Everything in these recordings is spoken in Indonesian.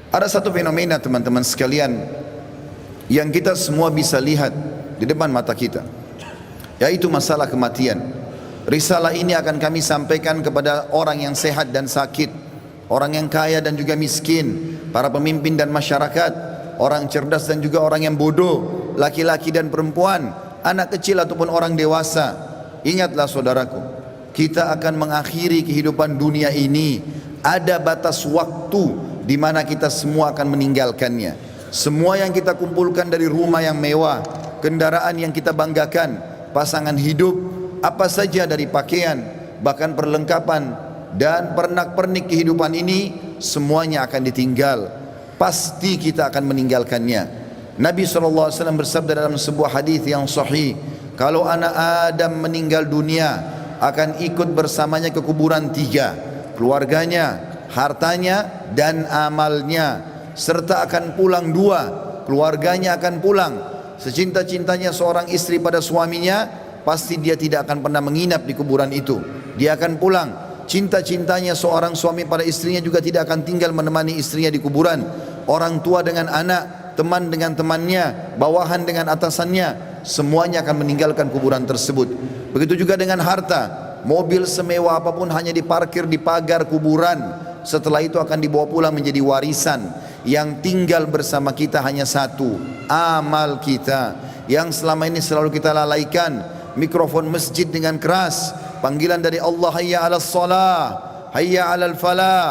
Ada satu fenomena teman-teman sekalian yang kita semua bisa lihat di depan mata kita, yaitu masalah kematian. Risalah ini akan kami sampaikan kepada orang yang sehat dan sakit, orang yang kaya dan juga miskin, para pemimpin dan masyarakat, orang cerdas dan juga orang yang bodoh, laki-laki dan perempuan, anak kecil ataupun orang dewasa. Ingatlah saudaraku, kita akan mengakhiri kehidupan dunia ini. Ada batas waktu di mana kita semua akan meninggalkannya. Semua yang kita kumpulkan dari rumah yang mewah, kendaraan yang kita banggakan, pasangan hidup, apa saja dari pakaian, bahkan perlengkapan dan pernak-pernik kehidupan ini, semuanya akan ditinggal. Pasti kita akan meninggalkannya. Nabi SAW bersabda dalam sebuah hadis yang sahih, kalau anak Adam meninggal dunia, akan ikut bersamanya ke kuburan tiga: keluarganya, hartanya, dan amalnya. Serta akan pulang dua, keluarganya akan pulang. Secinta-cintanya seorang istri pada suaminya, pasti dia tidak akan pernah menginap di kuburan itu. Dia akan pulang. Cinta-cintanya seorang suami pada istrinya juga tidak akan tinggal menemani istrinya di kuburan. Orang tua dengan anak, teman dengan temannya, bawahan dengan atasannya, semuanya akan meninggalkan kuburan tersebut. Begitu juga dengan harta. Mobil semewah apapun hanya diparkir di pagar kuburan. Setelah itu akan dibawa pulang menjadi warisan. Yang tinggal bersama kita hanya satu, amal kita, yang selama ini selalu kita lalaikan. Mikrofon masjid dengan keras, panggilan dari Allah, hayya 'alas shalah, hayya 'alal falah,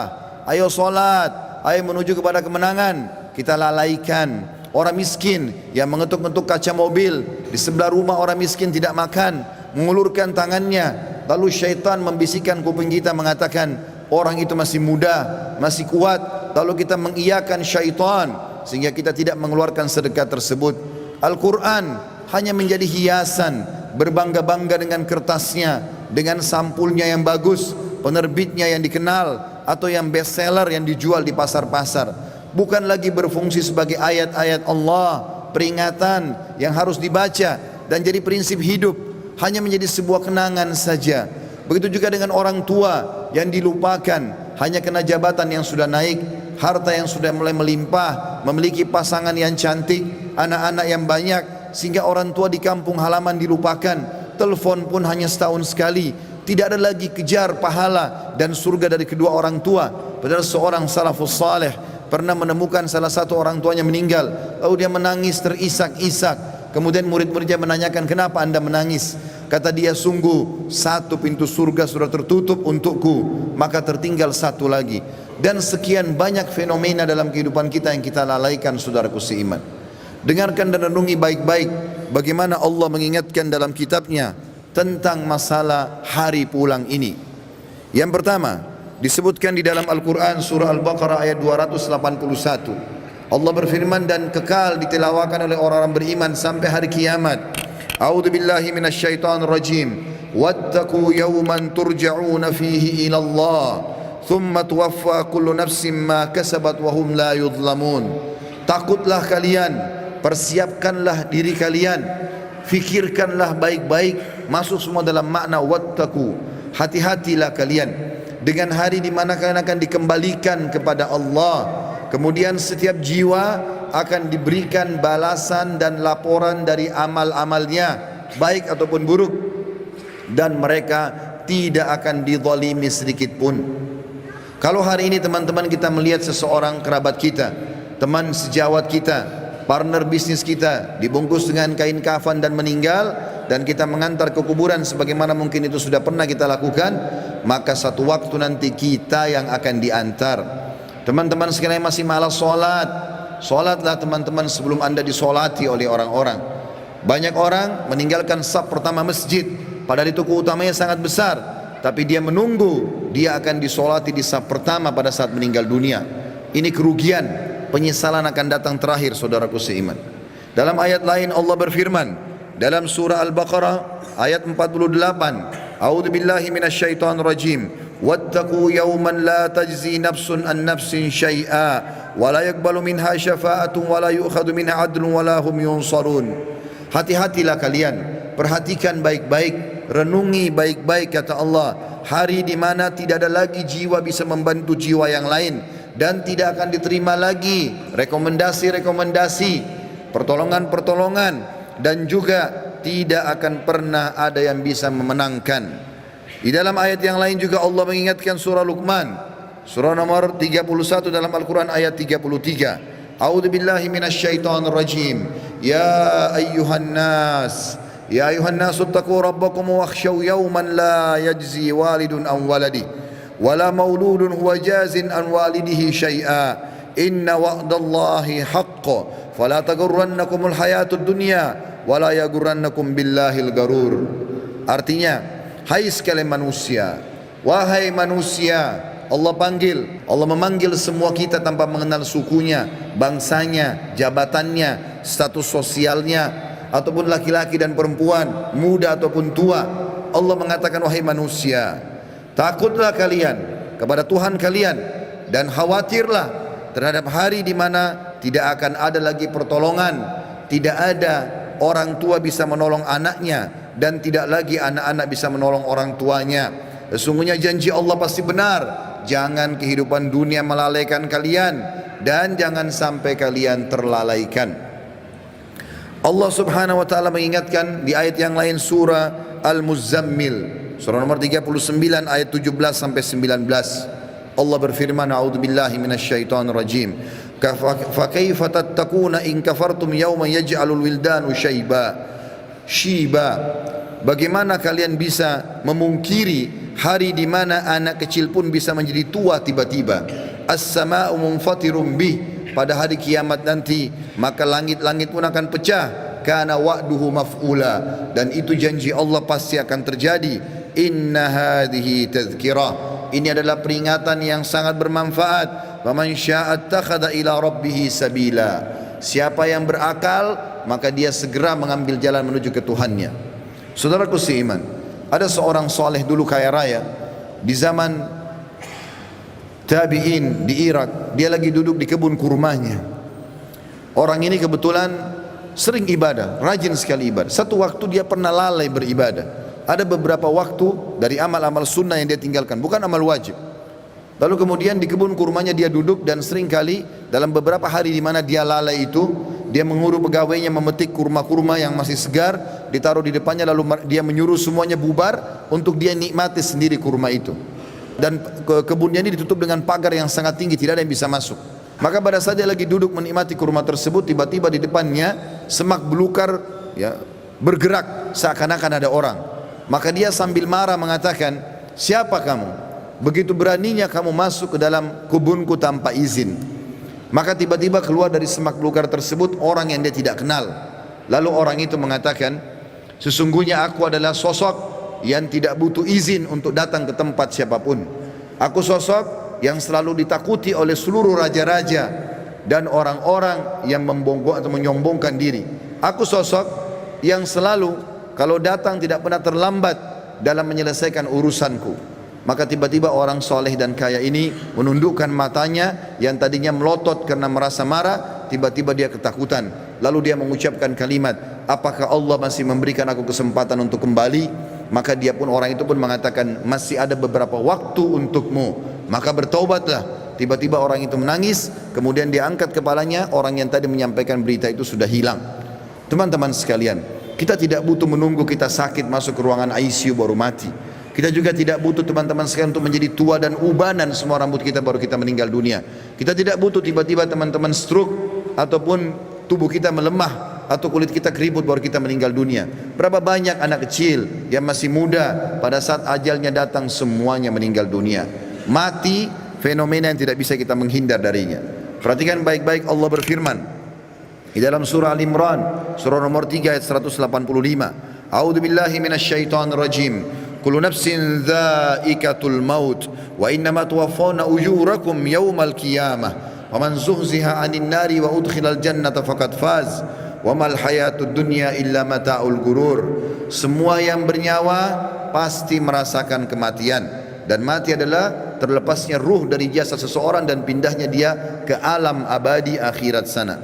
ayo salat, ayo menuju kepada kemenangan, kita lalaikan. Orang miskin yang mengetuk-ngetuk kaca mobil di sebelah rumah orang miskin tidak makan, mengulurkan tangannya, lalu syaitan membisikkan kuping kita mengatakan orang itu masih muda, masih kuat, lalu kita mengiyakan syaitan sehingga kita tidak mengeluarkan sedekah tersebut. Al-Quran hanya menjadi hiasan, berbangga-bangga dengan kertasnya, dengan sampulnya yang bagus, penerbitnya yang dikenal, atau yang best seller yang dijual di pasar-pasar. Bukan lagi berfungsi sebagai ayat-ayat Allah, peringatan yang harus dibaca dan jadi prinsip hidup, hanya menjadi sebuah kenangan saja. Begitu juga dengan orang tua yang dilupakan, hanya kena jabatan yang sudah naik, harta yang sudah mulai melimpah, memiliki pasangan yang cantik, anak-anak yang banyak, sehingga orang tua di kampung halaman dilupakan. Telepon pun hanya setahun sekali. Tidak ada lagi kejar pahala dan surga dari kedua orang tua. Padahal seorang salafus saleh pernah menemukan salah satu orang tuanya meninggal, lalu dia menangis terisak-isak. Kemudian murid-muridnya menanyakan, kenapa anda menangis? Kata dia, sungguh satu pintu surga sudah tertutup untukku, maka tertinggal satu lagi. Dan sekian banyak fenomena dalam kehidupan kita yang kita lalaikan, saudaraku seiman. Dengarkan dan renungi baik-baik bagaimana Allah mengingatkan dalam kitabnya tentang masalah hari pulang ini. Yang pertama disebutkan di dalam Al-Quran surah Al-Baqarah ayat 281. Allah berfirman, dan kekal ditilawakan oleh orang-orang beriman sampai hari kiamat. A'udzu billahi minasyaitonir rajim. Wattaqu yawman turja'una fihi ila Allah, thumma tuwaffa kullu nafsin ma kasabat wa hum la yudhlamun. Takutlah kalian, persiapkanlah diri kalian, fikirkanlah baik-baik, masuk semua dalam makna wattaqu. Hati-hatilah kalian dengan hari di mana kalian akan dikembalikan kepada Allah. Kemudian setiap jiwa akan diberikan balasan dan laporan dari amal-amalnya, baik ataupun buruk, dan mereka tidak akan dizalimi sedikit pun. Kalau hari ini teman-teman kita melihat seseorang kerabat kita, teman sejawat kita, partner bisnis kita dibungkus dengan kain kafan dan meninggal, dan kita mengantar ke kuburan sebagaimana mungkin itu sudah pernah kita lakukan, maka satu waktu nanti kita yang akan diantar. Teman-teman sekalian masih malas sholat, sholatlah teman-teman sebelum anda disolati oleh orang-orang. Banyak orang meninggalkan saf pertama masjid, padahal itu keutamanya sangat besar, tapi dia menunggu dia akan disolati di saf pertama pada saat meninggal dunia. Ini kerugian, penyesalan akan datang terakhir, saudaraku seiman. Dalam ayat lain Allah berfirman dalam surah Al-Baqarah ayat 48, A'udzu billahi minasyaitonir rajim. Wattaqu yawman la tajzi nafsun an nafsin syai'a wa la yaqbalu minha syafa'atun wa la yu'khadhu minha 'adlun wa la hum yunsarun. Hati-hatilah kalian, perhatikan baik-baik, renungi baik-baik kata Allah, hari di mana tidak ada lagi jiwa bisa membantu jiwa yang lain, dan tidak akan diterima lagi rekomendasi-rekomendasi, pertolongan-pertolongan, dan juga tidak akan pernah ada yang bisa memenangkan. Di dalam ayat yang lain juga Allah mengingatkan surah Luqman, surah nomor 31 dalam Al-Quran ayat 33. A'udzu billahi minasyaitonir rajim. Ya ayyuhan nas ittaqu rabbakum wakhshaw yawman la yajzi walidun an waladihi wala mauludun huwa jazin an walidihi syai'a inna wa'dallahi haqqun fala taghurrannakumul hayatud dunya wala yaghurrannakum billahil garur. Artinya, hai sekalian manusia, wahai manusia, Allah memanggil semua kita tanpa mengenal sukunya, bangsanya, jabatannya, status sosialnya, ataupun laki-laki dan perempuan, muda ataupun tua. Allah mengatakan, wahai manusia, takutlah kalian kepada Tuhan kalian dan khawatirlah terhadap hari di mana tidak akan ada lagi pertolongan, tidak ada orang tua bisa menolong anaknya, dan tidak lagi anak-anak bisa menolong orang tuanya. Sesungguhnya janji Allah pasti benar. Jangan kehidupan dunia melalaikan kalian, dan jangan sampai kalian terlalaikan. Allah subhanahu wa ta'ala mengingatkan di ayat yang lain, surah Al-Muzammil, surah nomor 39 ayat 17 sampai 19. Allah berfirman, a'udzubillahi minasyaitonir rajim. Fa kaifa tattaquna in kafartum yawman yaj'alul wildanu shiba. Bagaimana kalian bisa memungkiri hari di mana anak kecil pun bisa menjadi tua tiba-tiba? As-sama'u munfatirum bih, pada hari kiamat nanti maka langit-langit pun akan pecah. Kana wa'duhu maf'ula, dan itu janji Allah pasti akan terjadi. Inna hadhihi tadhkirah, ini adalah peringatan yang sangat bermanfaat. Faman syaa'a attakhadha ila rabbih sabila, siapa yang berakal maka dia segera mengambil jalan menuju ke Tuhannya. Saudaraku seiman, ada seorang soleh dulu kaya raya di zaman tabi'in di Irak. Dia lagi duduk di kebun kurmanya. Orang ini kebetulan sering ibadah, rajin sekali ibadah. Satu waktu dia pernah lalai beribadah. Ada beberapa waktu dari amal-amal sunnah yang dia tinggalkan, bukan amal wajib. Lalu kemudian di kebun kurmanya dia duduk, dan sering kali dalam beberapa hari di mana dia lalai itu, dia menyuruh pegawainya memetik kurma-kurma yang masih segar, ditaruh di depannya, lalu dia menyuruh semuanya bubar untuk dia nikmati sendiri kurma itu. Dan kebunnya ini ditutup dengan pagar yang sangat tinggi, tidak ada yang bisa masuk. Maka pada saat dia lagi duduk menikmati kurma tersebut, tiba-tiba di depannya semak belukar ya, bergerak seakan-akan ada orang. Maka dia sambil marah mengatakan, siapa kamu? Begitu beraninya kamu masuk ke dalam kebunku tanpa izin. Maka tiba-tiba keluar dari semak belukar tersebut orang yang dia tidak kenal. Lalu orang itu mengatakan, sesungguhnya aku adalah sosok yang tidak butuh izin untuk datang ke tempat siapapun. Aku sosok yang selalu ditakuti oleh seluruh raja-raja dan orang-orang yang membongkok atau menyombongkan diri. Aku sosok yang selalu kalau datang tidak pernah terlambat dalam menyelesaikan urusanku. Maka tiba-tiba orang soleh dan kaya ini menundukkan matanya yang tadinya melotot karena merasa marah, tiba-tiba dia ketakutan. Lalu dia mengucapkan kalimat, apakah Allah masih memberikan aku kesempatan untuk kembali? Maka dia pun, orang itu pun mengatakan, masih ada beberapa waktu untukmu, maka bertaubatlah. Tiba-tiba orang itu menangis, kemudian dia angkat kepalanya, orang yang tadi menyampaikan berita itu sudah hilang. Teman-teman sekalian, kita tidak butuh menunggu kita sakit masuk ke ruangan ICU baru mati. Kita juga tidak butuh teman-teman sekalian untuk menjadi tua dan ubanan semua rambut kita baru kita meninggal dunia. Kita tidak butuh tiba-tiba teman-teman stroke ataupun tubuh kita melemah atau kulit kita keriput baru kita meninggal dunia. Berapa banyak anak kecil yang masih muda pada saat ajalnya datang semuanya meninggal dunia. Mati fenomena yang tidak bisa kita menghindar darinya. Perhatikan baik-baik, Allah berfirman di dalam surah Al-Imran, surah nomor 3 ayat 185. A'udzu billahi minasyaitonir rajim. Kullu nafsin dha'iqatul maut wa innama tuwaffawna ujurakum yawmal qiyamah wa man zuhziha 'anil nari wa udkhilal jannata faqad faz wa mal hayatud dunya illa mata'ul gurur. Semua yang bernyawa pasti merasakan kematian, dan mati adalah terlepasnya ruh dari jasad seseorang dan pindahnya dia ke alam abadi akhirat sana.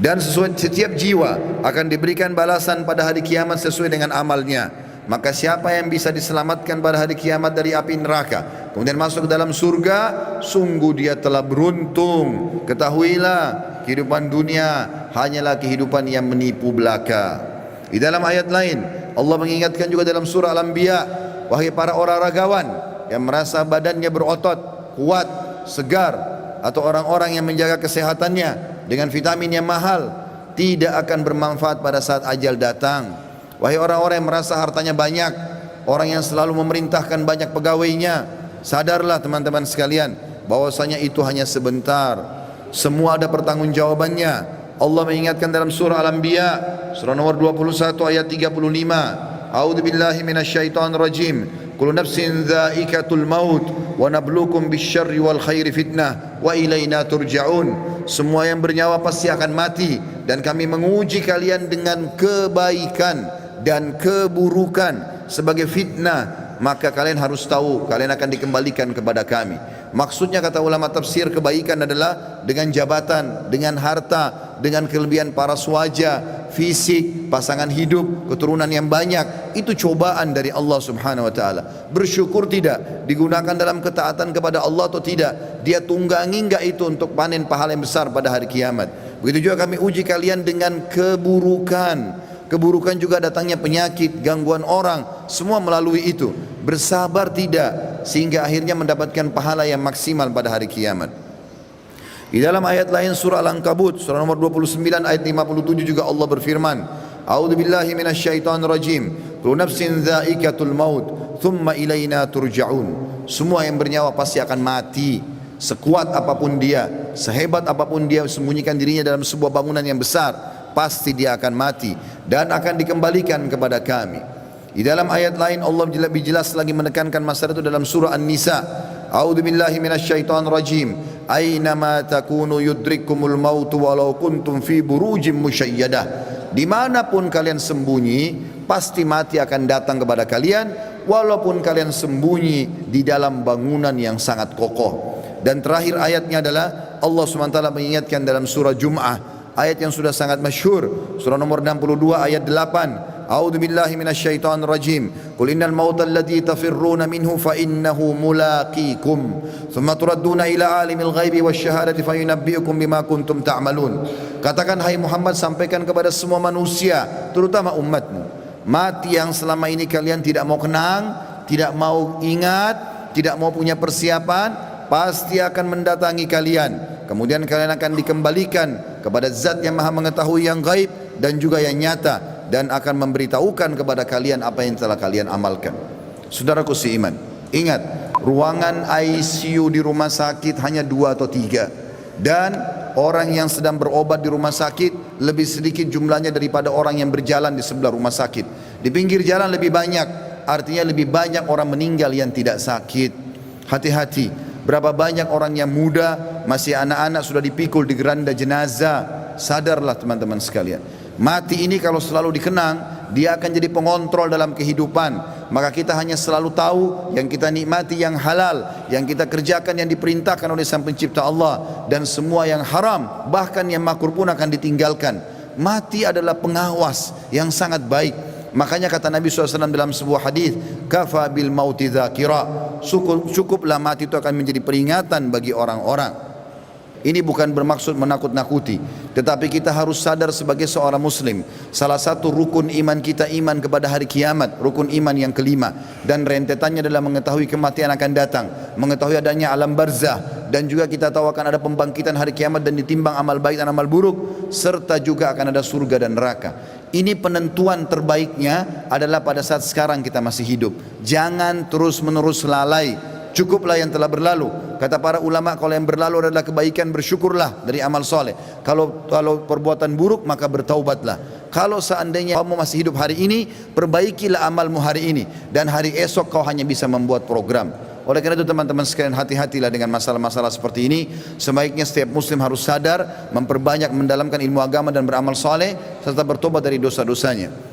Dan setiap jiwa akan diberikan balasan pada hari kiamat sesuai dengan amalnya. Maka siapa yang bisa diselamatkan pada hari kiamat dari api neraka, kemudian masuk ke dalam surga, sungguh dia telah beruntung. Ketahuilah, kehidupan dunia hanyalah kehidupan yang menipu belaka. Di dalam ayat lain Allah mengingatkan juga dalam surah Al-Anbiya, wahai para orang ragawan yang merasa badannya berotot, kuat, segar, atau orang-orang yang menjaga kesehatannya dengan vitamin yang mahal, tidak akan bermanfaat pada saat ajal datang. Wahai orang-orang yang merasa hartanya banyak, orang yang selalu memerintahkan banyak pegawainya, sadarlah teman-teman sekalian bahwasanya itu hanya sebentar. Semua ada pertanggungjawabannya. Allah mengingatkan dalam surah Al-Anbiya, surah nomor 21 ayat 35, A'udzubillahi minasyaitonir rajim. Kullu nafsin dha'iqatul maut wa nabluukum bisyarri wal khairi fitnah wa ilaina turja'un. Semua yang bernyawa pasti akan mati, dan kami menguji kalian dengan kebaikan dan keburukan sebagai fitnah. Maka kalian harus tahu kalian akan dikembalikan kepada kami. Maksudnya kata ulama tafsir, kebaikan adalah dengan jabatan, dengan harta, dengan kelebihan paras wajah, fisik, pasangan hidup, keturunan yang banyak. Itu cobaan dari Allah subhanahu wa ta'ala. Bersyukur tidak, digunakan dalam ketaatan kepada Allah atau tidak, dia tunggangi enggak itu untuk panen pahala yang besar pada hari kiamat. Begitu juga kami uji kalian dengan keburukan. Keburukan juga datangnya penyakit, gangguan orang, semua melalui itu. Bersabar tidak, sehingga akhirnya mendapatkan pahala yang maksimal pada hari kiamat. Di dalam ayat lain surah Al-Ankabut, surah nomor 29 ayat 57 juga Allah berfirman, A'udzubillahi minasyaitonir rajim. Kullu nafsin dha'iqatul maut, thumma ilaina turja'un. Semua yang bernyawa pasti akan mati. Sekuat apapun dia, sehebat apapun dia sembunyikan dirinya dalam sebuah bangunan yang besar, pasti dia akan mati dan akan dikembalikan kepada kami. Di dalam ayat lain Allah lebih jelas lagi menekankan masalah itu dalam surah An-Nisa. A'udzubillahi minasyaitonir rajim. Ainama takunu yudrikkumul maut walau kuntum fi burujim musyayyadah. Dimanapun kalian sembunyi, pasti mati akan datang kepada kalian, walaupun kalian sembunyi di dalam bangunan yang sangat kokoh. Dan terakhir ayatnya adalah Allah SWT mengingatkan dalam surah Jum'ah, ayat yang sudah sangat masyhur, surah nomor 62 ayat 8. A'udzubillahi minasyaitonir rajim. Qul innal mauta alladzi tafirruna minhu fa innahu mulaqikum. Tsumma turadduna ila alimil ghaibi wasyahadati fayunabbiukum bima kuntum ta'malun. Katakan hai Muhammad, sampaikan kepada semua manusia, terutama umatmu, mati yang selama ini kalian tidak mau kenang, tidak mau ingat, tidak mau punya persiapan, pasti akan mendatangi kalian. Kemudian kalian akan dikembalikan kepada zat yang maha mengetahui yang gaib dan juga yang nyata, dan akan memberitahukan kepada kalian apa yang telah kalian amalkan. Saudaraku seiman, ingat, ruangan ICU di rumah sakit hanya 2 atau 3, dan orang yang sedang berobat di rumah sakit lebih sedikit jumlahnya daripada orang yang berjalan di sebelah rumah sakit. Di pinggir jalan lebih banyak, artinya lebih banyak orang meninggal yang tidak sakit. Hati-hati. Berapa banyak orang yang muda, masih anak-anak sudah dipikul di geranda jenazah. Sadarlah teman-teman sekalian, mati ini kalau selalu dikenang, dia akan jadi pengontrol dalam kehidupan. Maka kita hanya selalu tahu yang kita nikmati yang halal, yang kita kerjakan yang diperintahkan oleh Sang Pencipta Allah, dan semua yang haram, bahkan yang makruh pun akan ditinggalkan. Mati adalah pengawas yang sangat baik. Makanya kata Nabi SAW dalam sebuah hadis, kafa bil mauti dzakira, cukuplah mati itu akan menjadi peringatan bagi orang-orang. Ini bukan bermaksud menakut-nakuti, tetapi kita harus sadar sebagai seorang muslim, salah satu rukun iman kita iman kepada hari kiamat, rukun iman yang kelima, dan rentetannya adalah mengetahui kematian akan datang, mengetahui adanya alam barzah, dan juga kita tahu akan ada pembangkitan hari kiamat dan ditimbang amal baik dan amal buruk, serta juga akan ada surga dan neraka. Ini penentuan terbaiknya adalah pada saat sekarang kita masih hidup. Jangan terus-menerus lalai. Cukuplah yang telah berlalu. Kata para ulama, kalau yang berlalu adalah kebaikan, bersyukurlah dari amal soleh. Kalau perbuatan buruk, maka bertaubatlah. Kalau seandainya kamu masih hidup hari ini, perbaikilah amalmu hari ini, dan hari esok kau hanya bisa membuat program. Oleh karena itu teman-teman sekalian, hati-hatilah dengan masalah-masalah seperti ini. Sebaiknya setiap muslim harus sadar, memperbanyak mendalamkan ilmu agama dan beramal soleh, serta bertobat dari dosa-dosanya.